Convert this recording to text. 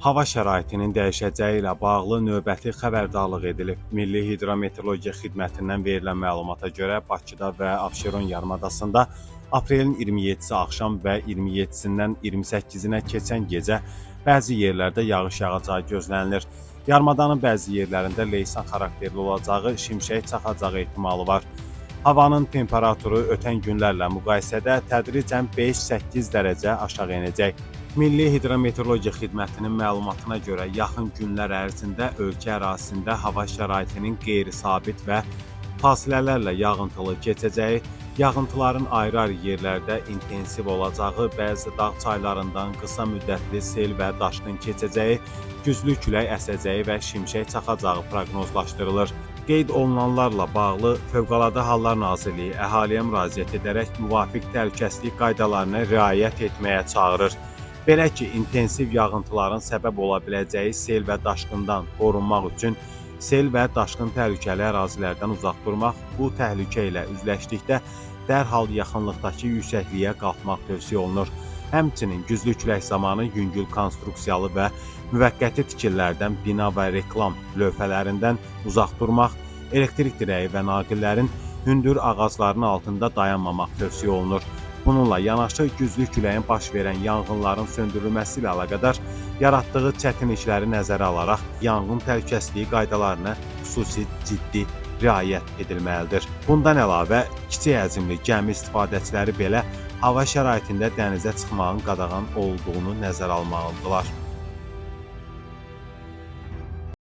Hava şəraitinin dəyişəcəyi ilə bağlı növbəti xəbərdarlıq edilib. Milli Hidrometeorologiya Xidmətindən verilən məlumata görə Bakıda və Abşeron yarımadasında aprelin 27-si axşam və 27-sindən 28-nə keçən gecə bəzi yerlərdə yağış yağacağı gözlənilir. Yarımadanın bəzi yerlərində leysan xarakterli olacağı, şimşək çaxacağı ehtimalı var. Havanın temperaturu ötən günlərlə müqayisədə tədricən 5-8 dərəcə aşağı enəcək. Milli Hidrometeorologiya Xidmətinin məlumatına görə yaxın günlər ərzində ölkə ərazisində hava şəraitinin qeyri-sabit və fasilələrlə yağıntılı keçəcəyi, yağıntıların ayrı-ayrı yerlərdə intensiv olacağı, bəzi dağ çaylarından qısa müddətli sel və daşqın keçəcəyi, güclü külək əsəcəyi və şimşək çaxacağı proqnozlaşdırılır. Qeyd olunanlarla bağlı Fövqəladə Hallar Nazirliyi əhaliyə müraciət edərək müvafiq təhlükəsizlik qaydalarına riayət etməyə çağırır. Belə ki, intensiv yağıntıların səbəb ola biləcəyi sel və daşqından qorunmaq üçün sel və daşqın təhlükəli ərazilərdən uzaq durmaq, bu təhlükə ilə üzləşdikdə dərhal yaxınlıqdakı yüksəkliyə qalxmaq tövsiyə olunur. Həmçinin güclü külək zamanı yüngül konstruksiyalı və müvəqqəti tikililərdən, bina və reklam lövhələrindən uzaq durmaq, elektrik dirəyi və naqillərin hündür ağacların altında dayanmamaq tövsiyə olunur. Bununla yanaşı güclü küləyin baş verən yanğınların söndürülməsi ilə əlaqədar yaratdığı çətinlikləri nəzərə alaraq yanğın təhlükəsizliyi qaydalarına xüsusi ciddi riayət edilməlidir. Bundan əlavə, kiçik həcmli gəmi istifadəçiləri belə hava şəraitində dənizə çıxmağın qadağan olduğunu nəzərə almalıdırlar.